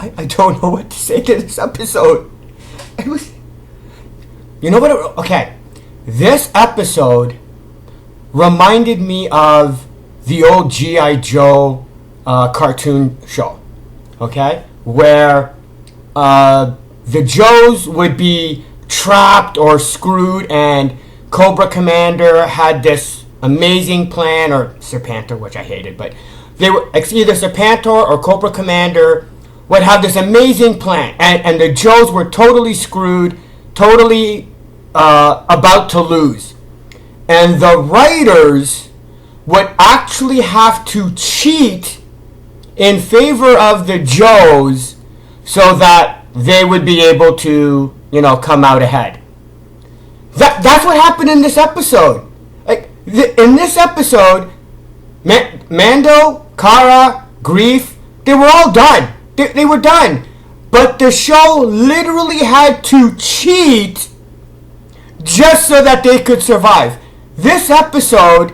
I don't know what to say to this episode. It was, you know what? Okay, this episode reminded me of the old G.I. Joe cartoon show. Okay, where the Joes would be trapped or screwed, and Cobra Commander had this amazing plan, or Serpentor, which I hated, but they were either Serpentor or Cobra Commander would have this amazing plan, and the Joes were totally screwed, totally about to lose, and the writers would actually have to cheat in favor of the Joes so that they would be able to, come out ahead. That's what happened in this episode. In this episode, Mando, Kara, Grief, they were all done. They were done. But the show literally had to cheat just so that they could survive. This episode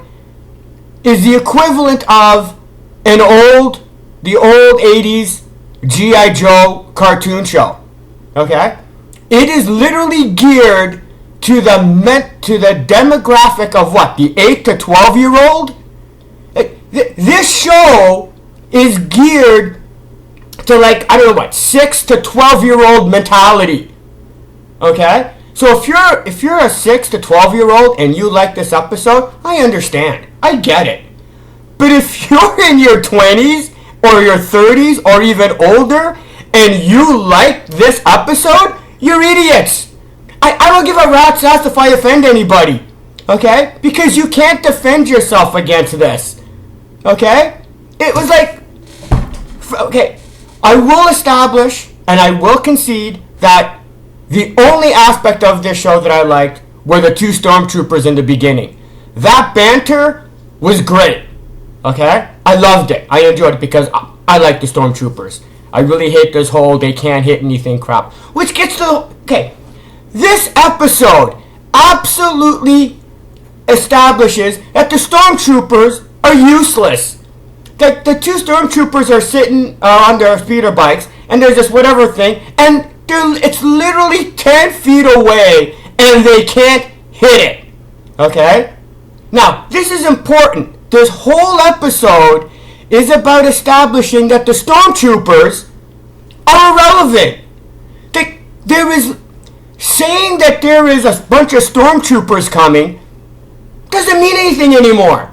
is the equivalent of the old 80s G.I. Joe cartoon show. Okay? It is literally geared to the demographic of what? The 8 to 12 year old? This show is geared to 6 to 12 year old mentality. Okay? So if you're a 6 to 12 year old and you like this episode, I understand. I get it. But if you're in your 20s or your 30s or even older and you like this episode, you're idiots. I don't give a rat's ass if I offend anybody. Okay? Because you can't defend yourself against this. Okay? It was okay, I will establish and I will concede that the only aspect of this show that I liked were the two stormtroopers in the beginning. That banter was great. Okay? I loved it. I enjoyed it because I like the stormtroopers. I really hate this whole they can't hit anything crap. Which gets to okay. This episode absolutely establishes that the stormtroopers are useless. The two stormtroopers are sitting on their speeder bikes, and there's this whatever thing, and it's literally 10 feet away, and they can't hit it. Okay? Now, this is important. This whole episode is about establishing that the stormtroopers are irrelevant. There is saying that there is a bunch of stormtroopers coming doesn't mean anything anymore.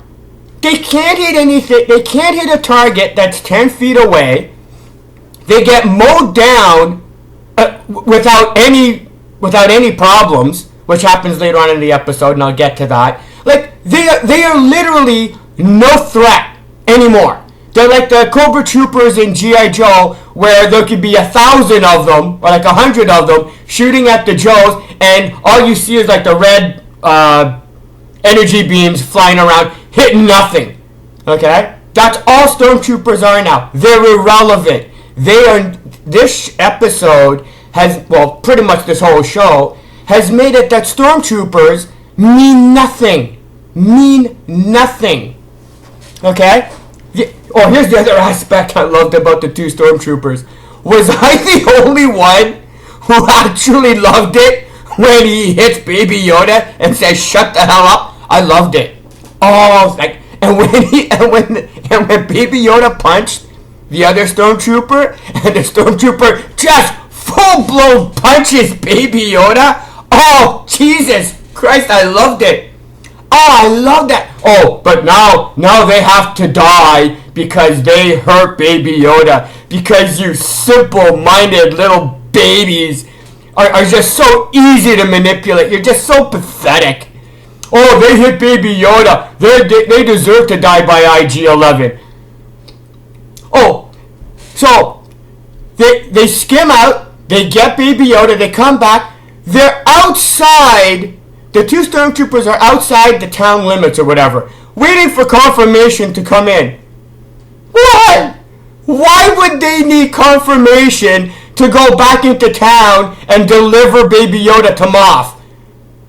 They can't hit anything. They can't hit a target that's 10 feet away. They get mowed down without any problems, which happens later on in the episode, and I'll get to that. They are literally no threat anymore. They're like the Cobra Troopers in G.I. Joe, where there could be 1,000 of them, or 100 of them, shooting at the Joes, and all you see is the red energy beams flying around, hitting nothing. Okay? That's all stormtroopers are now. They're irrelevant. This episode has, pretty much this whole show, has made it that stormtroopers mean nothing. Mean nothing. Okay? Here's the other aspect I loved about the two stormtroopers. Was I the only one who actually loved it when he hits Baby Yoda and says, "Shut the hell up"? I loved it. And when Baby Yoda punched the other stormtrooper, and the stormtrooper just full-blown punches Baby Yoda. Oh, Jesus Christ, I loved it. Oh, I love that. Oh, but now they have to die because they hurt Baby Yoda. Because you simple-minded little babies are just so easy to manipulate. You're just so pathetic. Oh, they hit Baby Yoda. They deserve to die by IG-11. Oh, so they skim out. They get Baby Yoda. They come back. They're outside. The two stormtroopers are outside the town limits or whatever, waiting for confirmation to come in. What? Why would they need confirmation to go back into town and deliver Baby Yoda to Moff?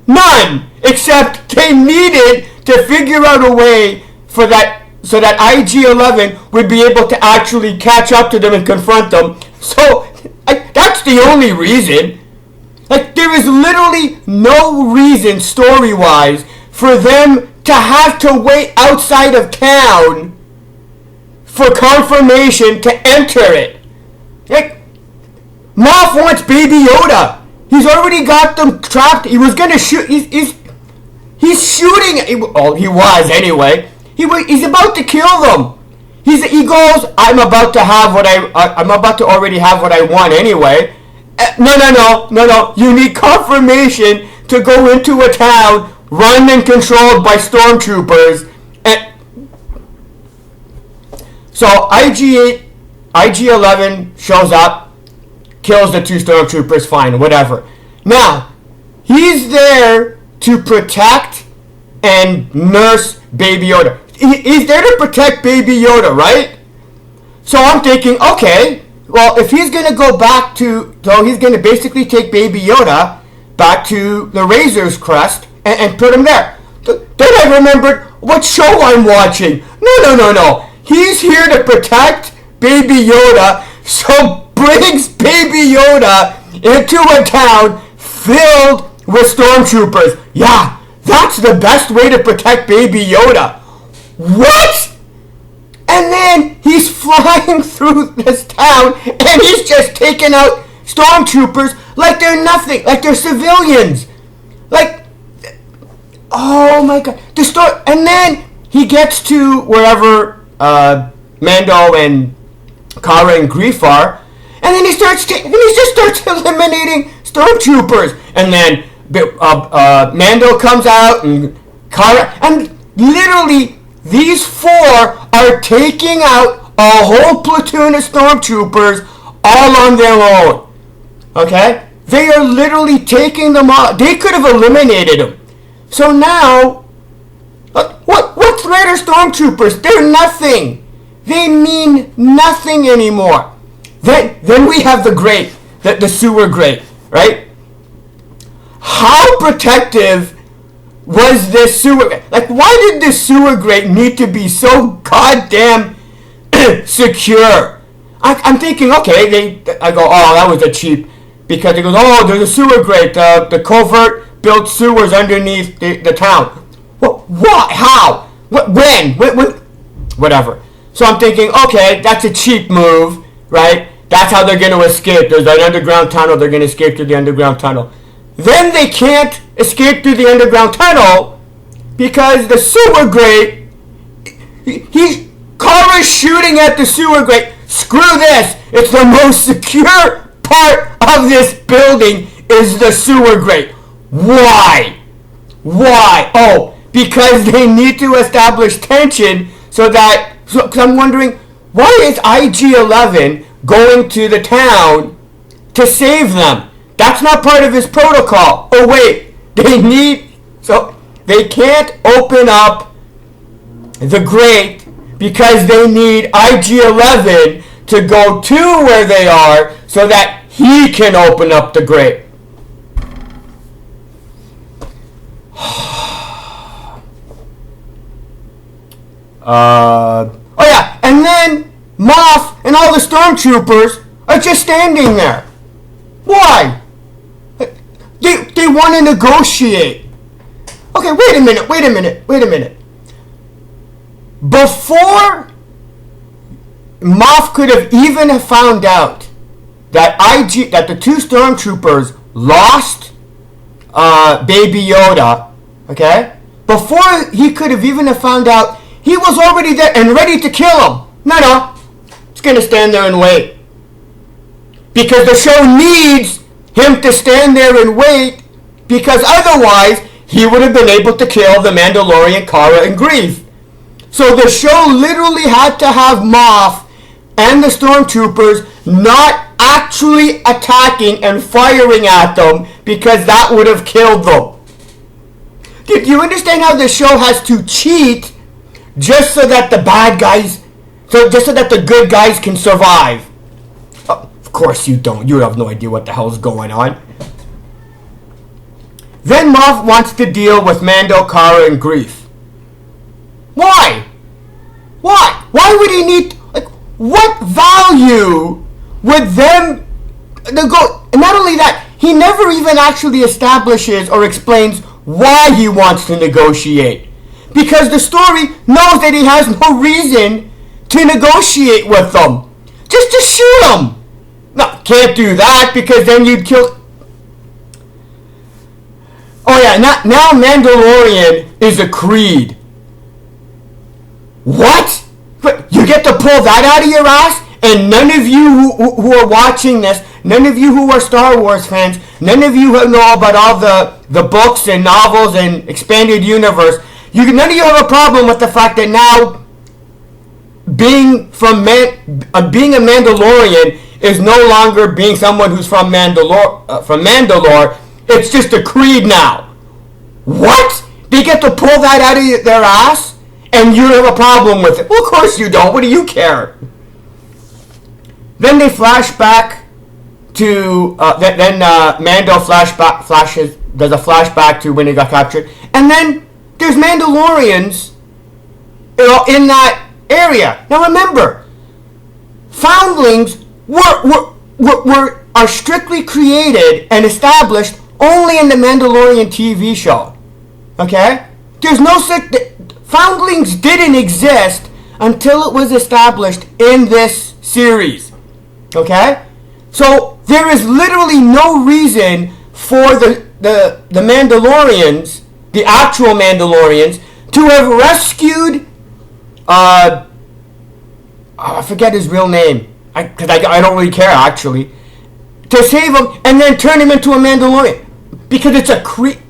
None! Except they needed to figure out a way so that IG-11 would be able to actually catch up to them and confront them So that's the only reason. Like, there is literally no reason, story-wise, for them to have to wait outside of town for confirmation to enter it. Like, Moff wants Baby Yoda. He's already got them trapped. He was gonna shoot. He's shooting. Well, he was anyway. He's about to kill them. He goes, I'm about to already have what I want anyway. No. You need confirmation to go into a town run and controlled by stormtroopers. So IG-11 shows up, kills the 2 stormtroopers, fine, whatever. Now, he's there to protect and nurse Baby Yoda. He's there to protect Baby Yoda, right? So I'm thinking, okay, well, if he's going to go back to... So he's going to basically take Baby Yoda back to the Razor's Crest and put him there. Then I remembered what show I'm watching. No. He's here to protect Baby Yoda, so brings Baby Yoda into a town filled with stormtroopers. Yeah, that's the best way to protect Baby Yoda. What? And then he's flying through this town and he's just taking out stormtroopers like they're nothing, like they're civilians. Like, oh my god. And then he gets to wherever Mando and Cara and Greef are, and then he just starts eliminating stormtroopers. And then Mando comes out and Cara, and literally these 4 are taking out a whole platoon of stormtroopers all on their own. Okay? They are literally taking them out. They could have eliminated them. So now, what threat are stormtroopers? They're nothing. They mean nothing anymore. Then we have the grate, the sewer grate, right? How protective was this sewer? Like, why did this sewer grate need to be so goddamn secure? I'm thinking, okay, I go, oh, that was a cheap, because it goes, oh, there's a sewer grate. The Covert built sewers underneath the town. What? How? When? Whatever. So I'm thinking, okay, that's a cheap move, right? That's how they're going to escape. There's an underground tunnel. They're going to escape through the underground tunnel. Then they can't escape through the underground tunnel because the sewer grate, Cara's shooting at the sewer grate. Screw this. It's the most secure part of this building is the sewer grate. Why? Oh, because they need to establish tension so I'm wondering, why is IG-11 going to the town to save them? That's not part of his protocol. Oh wait, they can't open up the grate because they need IG-11 to go to where they are so that he can open up the grate. Oh yeah, and then Moff and all the stormtroopers are just standing there. Why? They want to negotiate. Okay, wait a minute. Before Moff could have even found out that the 2 stormtroopers lost Baby Yoda, okay? Before he could have even found out, he was already there and ready to kill him. No. He's going to stand there and wait. Because the show needs him to stand there and wait, because otherwise he would have been able to kill the Mandalorian, Cara, and Greef. So the show literally had to have Moff and the stormtroopers not actually attacking and firing at them, because that would have killed them. Do you understand how the show has to cheat just so that the bad guys, just so that the good guys can survive? Of course you don't. You have no idea what the hell's going on. Then Moff wants to deal with Mando, Cara, and Greef. Why? Why would he need... Like, what value with them, and not only that, he never even actually establishes or explains why he wants to negotiate. Because the story knows that he has no reason to negotiate with them. Just shoot him. No, can't do that because then you'd kill... Oh yeah, now Mandalorian is a creed. What? You get to pull that out of your ass? And none of you who are watching this, none of you who are Star Wars fans, none of you who know about all the books and novels and expanded universe, none of you have a problem with the fact that now being a Mandalorian is no longer being someone who's from Mandalore. It's just a creed now. What? They get to pull that out of their ass, and you have a problem with it? Well, of course you don't. What do you care? Then they flash back to Mando does a flashback to when he got captured, and then there's Mandalorians, in that area. Now remember, foundlings are strictly created and established only in the Mandalorian TV show. Okay? There's no such... Foundlings didn't exist until it was established in this series. Okay? So there is literally no reason for the Mandalorians, the actual Mandalorians, to have rescued... I forget his real name. Because I don't really care, actually. To save him and then turn him into a Mandalorian. Because it's a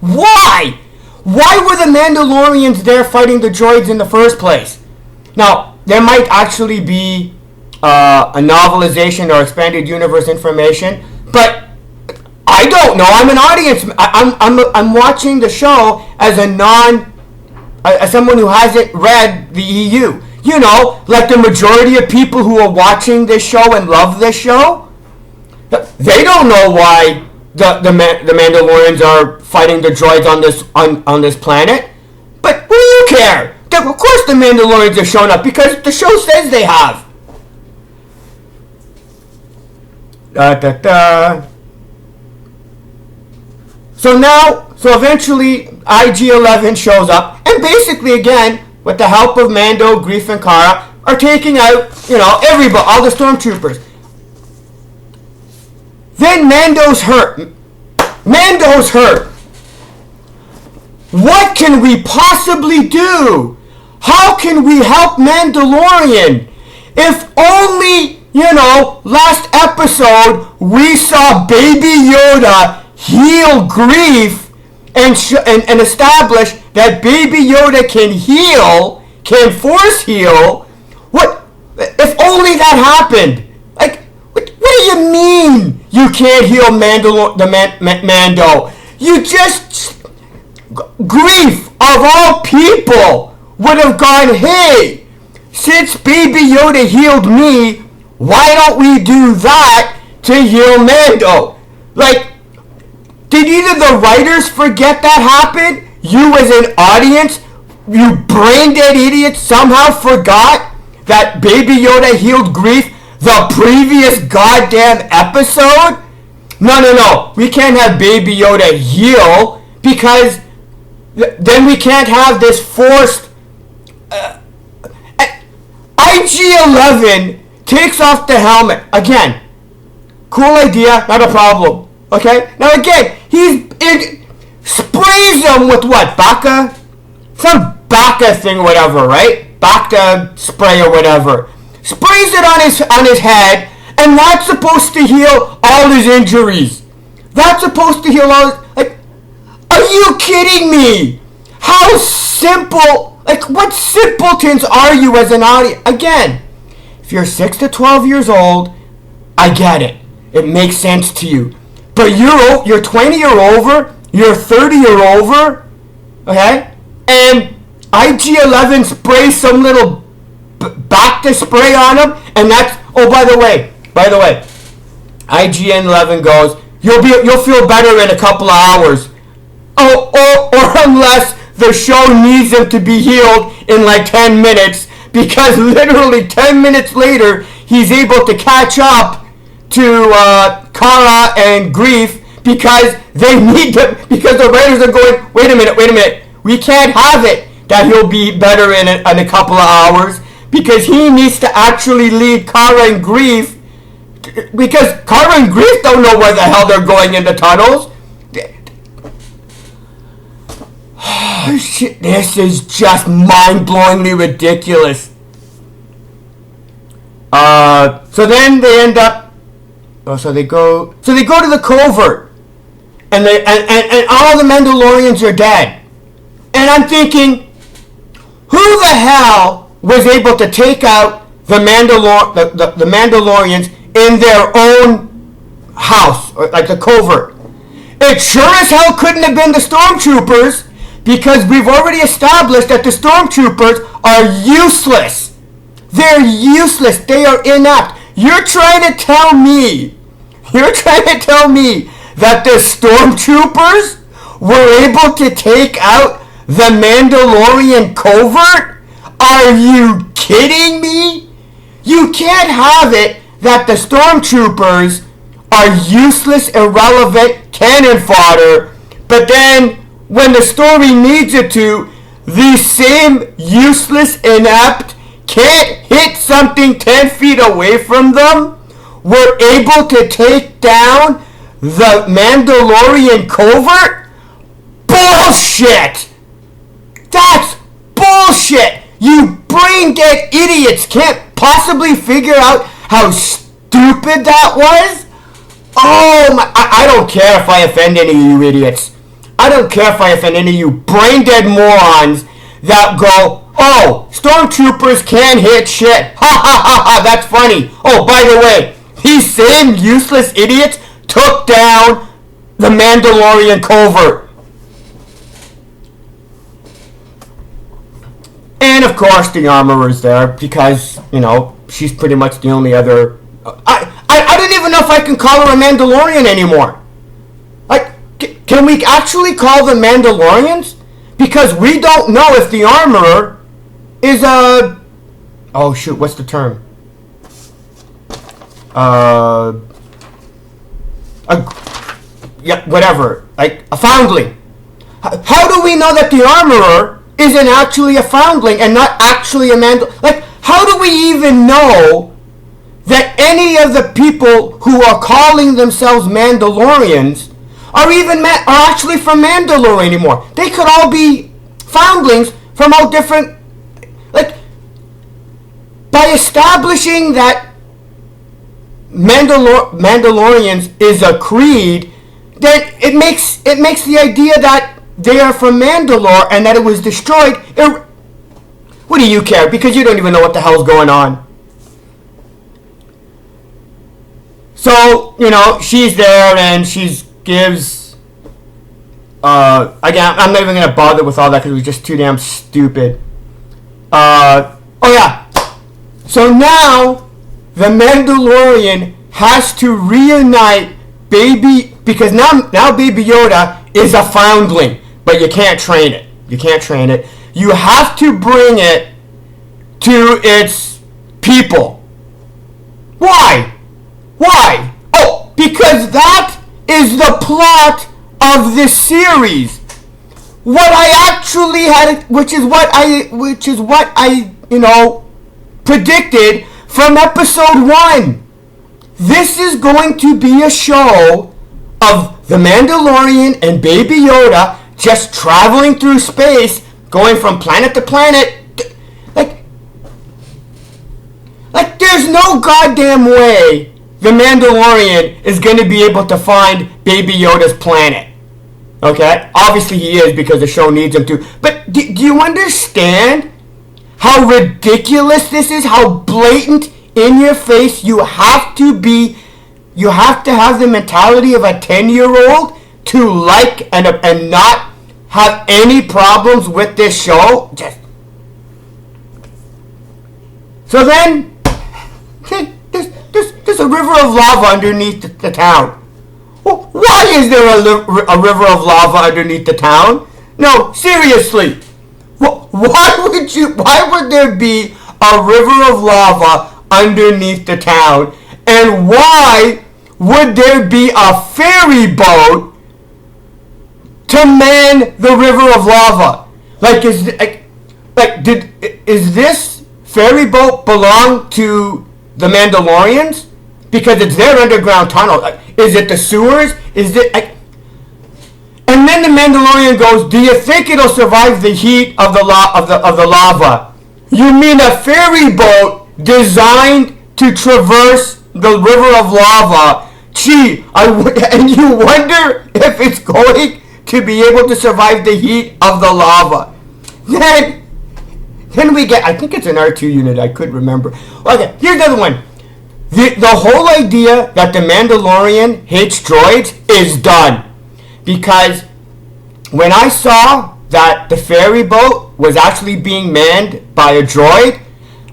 Why? Why were the Mandalorians there fighting the droids in the first place? Now, there might actually be a novelization or expanded universe information, but I don't know. I'm an audience. I'm watching the show as as someone who hasn't read the EU. You know, like the majority of people who are watching this show and love this show, they don't know why the Mandalorians are fighting the droids on this planet. But what do you care? Of course the Mandalorians are showing up because the show says they have. So eventually IG-11 shows up, and basically again, with the help of Mando, Greef, and Cara, are taking out, everybody, all the stormtroopers. Then Mando's hurt. What can we possibly do? How can we help Mandalorian? If only, last episode we saw Baby Yoda heal Greef and establish that Baby Yoda can heal, can force heal. What? If only that happened. Like, what do you mean you can't heal Mando? You just... Greef, of all people, would have gone, hey, since Baby Yoda healed me, why don't we do that to heal Mando? Like, did either the writers forget that happened? You as an audience, you brain-dead idiots, somehow forgot that Baby Yoda healed Greef the previous goddamn episode? No. We can't have Baby Yoda heal because then we can't have this forced... IG-11 takes off the helmet. Again, cool idea, not a problem. Okay? Now again, sprays him with what? Baka? Some Baka thing, whatever, right? Baka spray or whatever. Sprays it on his head, and that's supposed to heal all his injuries. That's supposed to heal all his... Like, are you kidding me? How simple... Like, what simpletons are you as an audience? Again, if you're 6 to 12 years old, I get it. It makes sense to you. But you're 20 or over, you're 30 or over, okay? And IG-11 sprays some little Bacta spray on him, and that's... Oh, by the way, IG-11 goes, you'll feel better in a couple of hours. Oh, or unless the show needs him to be healed in like 10 minutes, because literally 10 minutes later, he's able to catch up to Kara and Grief because they need to, because the writers are going, wait a minute, we can't have it that he'll be better in a couple of hours because he needs to actually lead Kara and Grief, because Kara and Grief don't know where the hell they're going in the tunnels. Shit, this is just mind-blowingly ridiculous. So then they end up. So they go to the Covert, and all the Mandalorians are dead. And I'm thinking, who the hell was able to take out the Mandalorians in their own house, like the Covert? It sure as hell couldn't have been the stormtroopers, because we've already established that the stormtroopers are useless. They're useless. They are inept. You're trying to tell me that the stormtroopers were able to take out the Mandalorian Covert? Are you kidding me? You can't have it that the stormtroopers are useless, irrelevant cannon fodder, but then when the story needs it to, these same useless, inept, can't hit something 10 feet away from them, were able to take down the Mandalorian Covert? Bullshit! That's bullshit! You brain-dead idiots can't possibly figure out how stupid that was? Oh my, I don't care if I offend any of you idiots. I don't care if I offend any of you brain-dead morons that go, oh, stormtroopers can't hit shit. Ha ha ha ha, that's funny. Oh, by the way, these same useless idiots took down the Mandalorian Covert. And of course the Armorer's there because, you know, she's pretty much the only other... I don't even know if I can call her a Mandalorian anymore. Like, can we actually call them Mandalorians? Because we don't know if the Armorer is a... Oh shoot, what's the term? Yeah, whatever. Like, a foundling. How do we know that the Armorer isn't actually a foundling and not actually a Like, how do we even know that any of the people who are calling themselves Mandalorians are actually from Mandalore anymore? They could all be foundlings from all different... Like, by establishing that Mandalorians is a creed, then it makes the idea that they are from Mandalore and that it was destroyed. What do you care? Because you don't even know what the hell's going on. So, you know, she's there and she gives... again, I'm not even going to bother with all that because it was just too damn stupid. Oh yeah. So now, the Mandalorian has to reunite Baby... Because now Baby Yoda is a foundling. But you can't train it. You can't train it. You have to bring it to its people. Why? Why? Oh, because that is the plot of this series. What I actually had, which is what I, you know, predicted from episode 1. This is going to be a show of the Mandalorian and Baby Yoda just traveling through space, going from planet to planet. Like there's no goddamn way the Mandalorian is going to be able to find Baby Yoda's planet. Okay? Obviously he is because the show needs him to. But do you understand how ridiculous this is? How blatant, in your face you have to be. You have to have the mentality of a 10-year-old to like and not have any problems with this show. So then, there's a river of lava underneath the town. Well, why is there a river of lava underneath the town? No, seriously. Why would there be a river of lava underneath the town? And why would there be a ferry boat to man the river of lava? Is this ferry boat belong to the Mandalorians? Because it's their underground tunnel. Is it the sewers? And then the Mandalorian goes, "Do you think it'll survive the heat of the lava?" You mean a ferry boat designed to traverse the river of lava? Gee, and you wonder if it's going to be able to survive the heat of the lava. Then we get, I think it's an R2 unit, I could remember. Okay, here's the other one. The whole idea that the Mandalorian hates droids is done. Because when I saw that the ferry boat was actually being manned by a droid,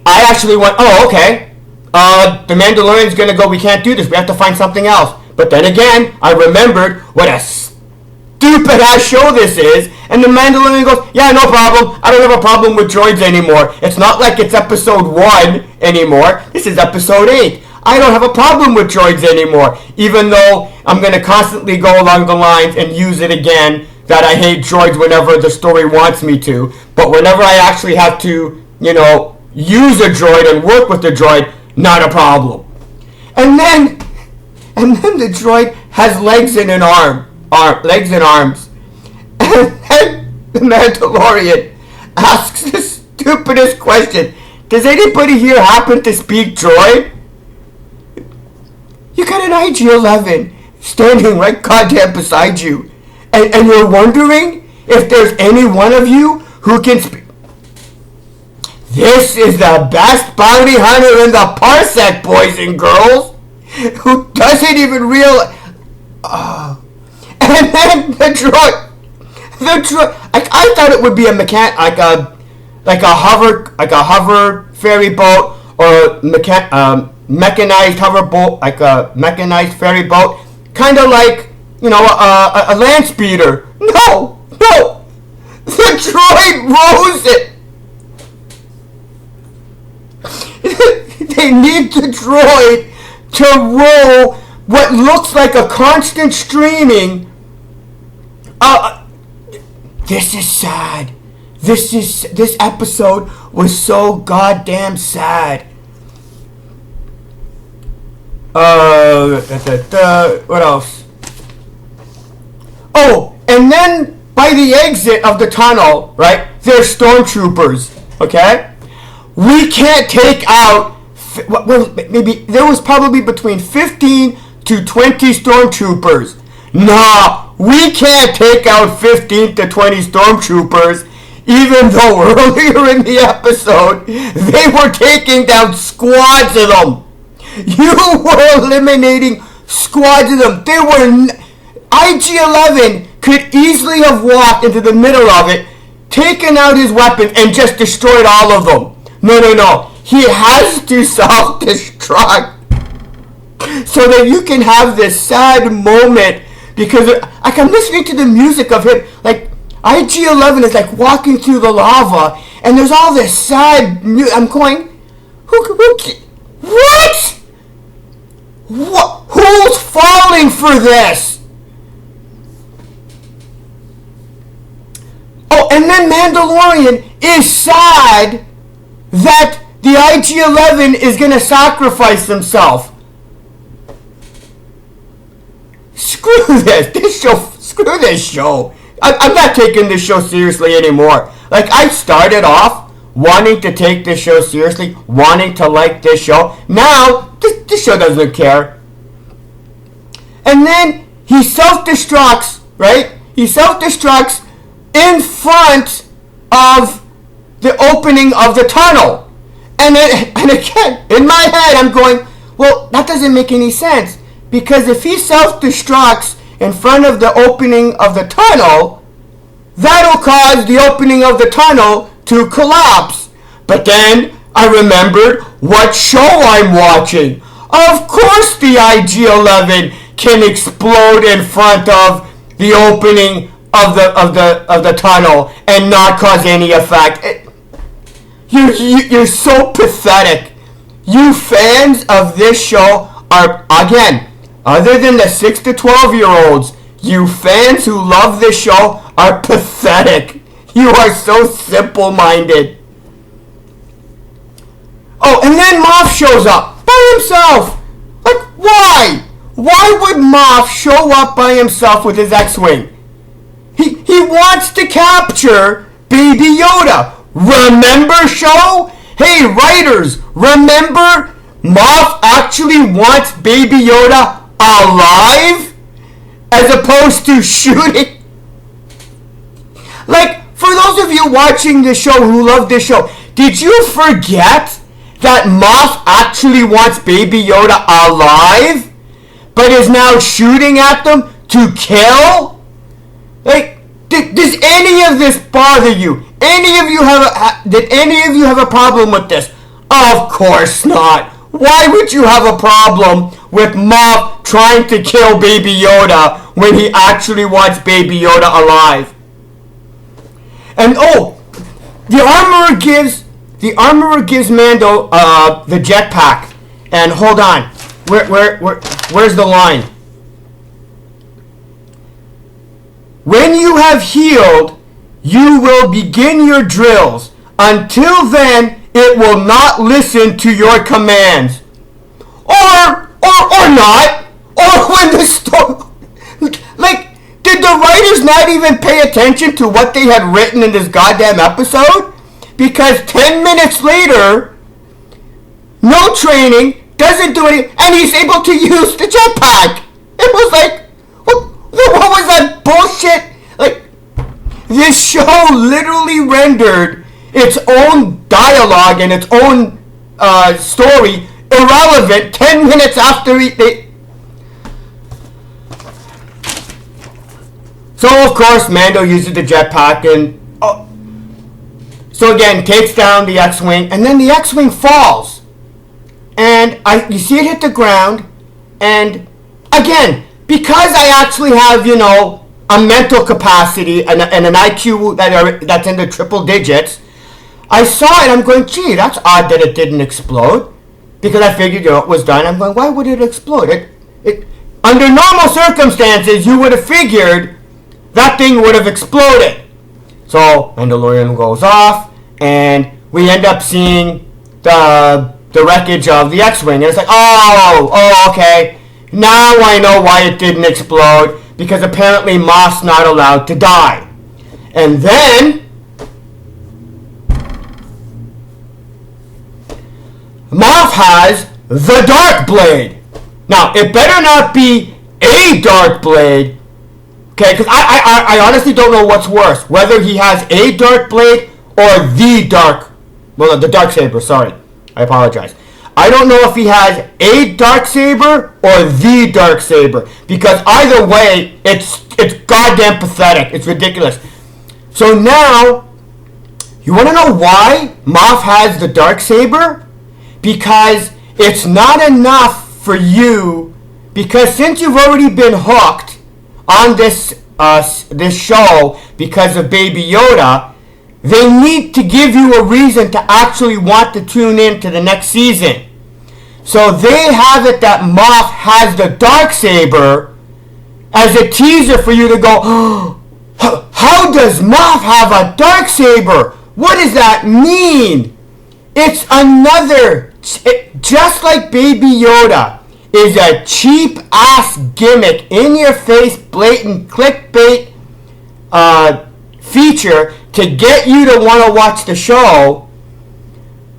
I actually went, oh, okay. The Mandalorian's gonna go, we can't do this, we have to find something else. But then again, I remembered what a stupid ass show this is, and the Mandalorian goes, yeah, no problem, I don't have a problem with droids anymore. It's not like it's episode 1 anymore, this is episode 8. I don't have a problem with droids anymore, even though I'm going to constantly go along the lines and use it again that I hate droids whenever the story wants me to. But whenever I actually have to, use a droid and work with the droid, not a problem. And then the droid has legs and legs and arms. And then the Mandalorian asks the stupidest question. Does anybody here happen to speak droid? You got an IG-11 standing right goddamn beside you. And you're wondering if there's any one of you who can speak. This is the best bounty hunter in the parsec, boys and girls. Who doesn't even realize. And then the droid. I thought it would be a like a hover ferry boat or mechanized hover boat, like a mechanized ferry boat, kind of like a land speeder. No, the droid rows it. They need the droid to row what looks like a constant streaming. This is sad. This episode was so goddamn sad. What else? Oh, and then by the exit of the tunnel, right, there's stormtroopers, okay? We can't take out, well, maybe, there was probably between 15 to 20 stormtroopers. Nah, we can't take out 15 to 20 stormtroopers, even though earlier in the episode, they were taking down squads of them. You were eliminating squads of them. They were... IG-11 could easily have walked into the middle of it, taken out his weapon, and just destroyed all of them. No. He has to self-destruct so that you can have this sad moment, because I'm listening to the music of him, like, IG-11 is like walking through the lava, and there's all this sad music. I'm going, what? Who's falling for this? Oh, and then Mandalorian is sad that the IG-11 is going to sacrifice himself. Screw this show. I'm not taking this show seriously anymore. Like, I started off wanting to take this show seriously, wanting to like this show. Now, this show doesn't care. And then he self-destructs, right? He self-destructs in front of the opening of the tunnel. And again, in my head, I'm going, well, that doesn't make any sense. Because if he self-destructs in front of the opening of the tunnel, that'll cause the opening of the tunnel to collapse. But then I remembered what show I'm watching. Of course the IG-11 can explode in front of the opening of the tunnel and not cause any effect. You're so pathetic. You fans of this show are, again, other than the 6 to 12-year-olds, you fans who love this show are pathetic. You are so simple-minded. Oh, and then Moff shows up by himself. Like, why? Why would Moff show up by himself with his X-Wing? He wants to capture Baby Yoda. Remember, show? Hey, writers, remember Moff actually wants Baby Yoda alive? As opposed to shooting. Like, for those of you watching this show who love this show, did you forget that Moff actually wants Baby Yoda alive, but is now shooting at them to kill? Like, does any of this bother you? Did any of you have a problem with this? Of course not. Why would you have a problem with Moff trying to kill Baby Yoda when he actually wants Baby Yoda alive? And the armorer gives Mando the jetpack. And hold on, where's the line? When you have healed, you will begin your drills. Until then, it will not listen to your commands. Or not. Or when the story... Like, did the writers not even pay attention to what they had written in this goddamn episode? Because 10 minutes later, no training, doesn't do anything, and he's able to use the jetpack. It was like, what was that bullshit? Like, this show literally rendered its own dialogue and its own story irrelevant 10 minutes after So, of course, Mando uses the jetpack and... so, again, takes down the X-Wing, and then the X-Wing falls. And you see it hit the ground, and, again, because I actually have, a mental capacity and an IQ that's in the triple digits, I saw it, I'm going, gee, that's odd that it didn't explode. Because I figured, it was done. I'm going, why would it explode? It under normal circumstances, you would have figured that thing would have exploded. So, Mandalorian goes off, and we end up seeing the wreckage of the X-Wing. And it's like, oh, okay. Now I know why it didn't explode. Because apparently Moff's not allowed to die. And then... Moff has the Dark Blade. Now, it better not be a Dark Blade. Okay, because I honestly don't know what's worse. Whether he has a Dark Blade or the Dark Saber, sorry. I apologize. I don't know if he has a Dark Saber or the Dark Saber. Because either way, it's goddamn pathetic. It's ridiculous. So now, you want to know why Moff has the Dark Saber? Because it's not enough for you, because since you've already been hooked on this show because of Baby Yoda, they need to give you a reason to actually want to tune in to the next season. So they have it that Moff has the Darksaber as a teaser for you to go, oh, how does Moff have a Darksaber? What does that mean? It's another, just like Baby Yoda, is a cheap-ass gimmick, in-your-face, blatant clickbait feature to get you to want to watch the show.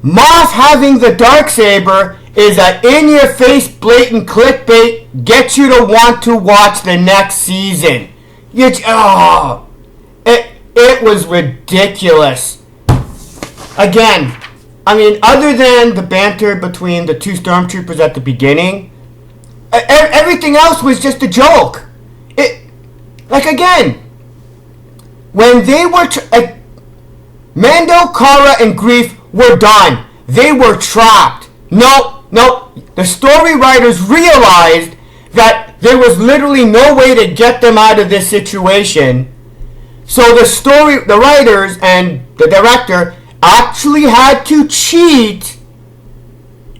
Moff having the Darksaber is an in-your-face, blatant clickbait, gets you to want to watch the next season. It was ridiculous. Again, I mean, other than the banter between the two stormtroopers at the beginning, everything else was just a joke. Again, when they were... Mando, Cara, and Greef were done. They were trapped. No. The story writers realized that there was literally no way to get them out of this situation. So the writers and the director actually had to cheat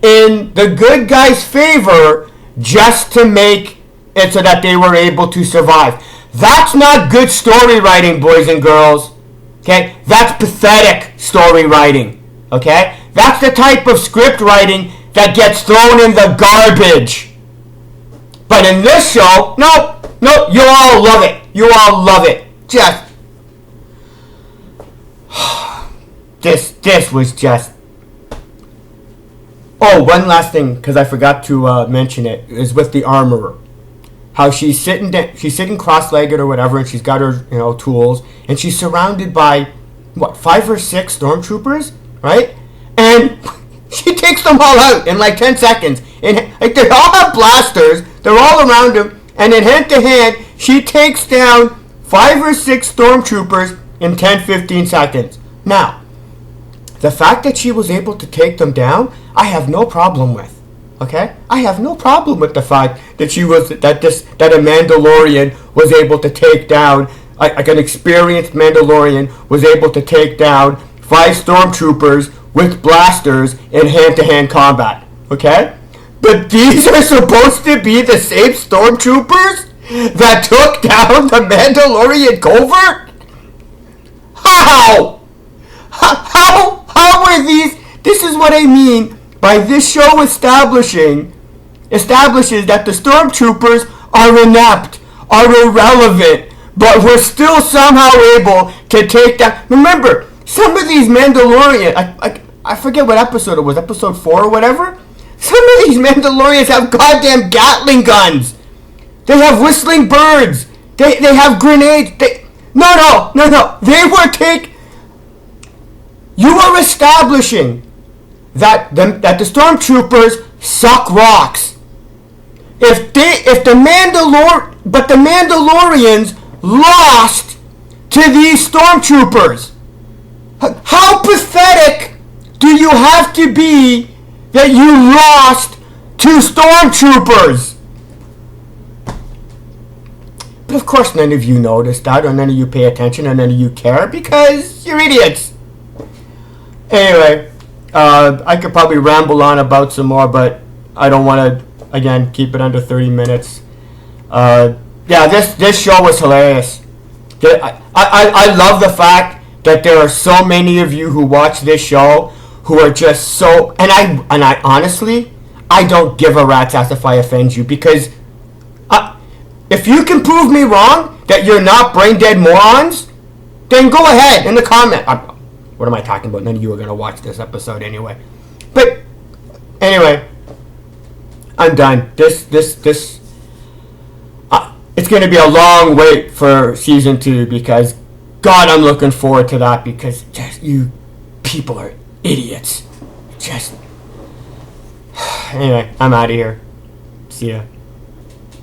in the good guy's favor just to make it so that they were able to survive. That's not good story writing, boys and girls. Okay? That's pathetic story writing. Okay? That's the type of script writing that gets thrown in the garbage. But in this show, no, you all love it. You all love it. Just this was just. Oh, one last thing, because I forgot to mention it, is with the armorer. How she's sitting cross-legged or whatever, and she's got her tools, and she's surrounded by 5 or 6 stormtroopers, right? And she takes them all out in like 10 seconds. And like they all have blasters, they're all around him, and in hand to hand, she takes down 5 or 6 stormtroopers in 10-15 seconds. Now, the fact that she was able to take them down, I have no problem with. Okay? I have no problem with the fact that that a Mandalorian was able to take down, like an experienced Mandalorian was able to take down 5 stormtroopers with blasters in hand-to-hand combat. Okay? But these are supposed to be the same stormtroopers that took down the Mandalorian Covert? How are these? This is what I mean by this show establishes that the stormtroopers are inept, are irrelevant, but we're still somehow able to take down. Remember, some of these Mandalorian, I forget what episode it was, episode 4 or whatever. Some of these Mandalorians have goddamn Gatling guns. They have whistling birds. They have grenades. No. You are establishing that the stormtroopers suck rocks. The Mandalorians lost to these stormtroopers. How pathetic do you have to be that you lost to stormtroopers? But of course none of you noticed that, or none of you pay attention, or none of you care, because you're idiots. Anyway, I could probably ramble on about some more, but I don't want to, again, keep it under 30 minutes. This show was hilarious. I love the fact that there are so many of you who watch this show who are just so, and I honestly, I don't give a rat's ass if I offend you, because if you can prove me wrong that you're not brain dead morons, then go ahead in the comment. What am I talking about? None of you are going to watch this episode anyway. But anyway, I'm done. This it's going to be a long wait for season 2, because God, I'm looking forward to that, because just you people are idiots. Just anyway, I'm out of here. See ya.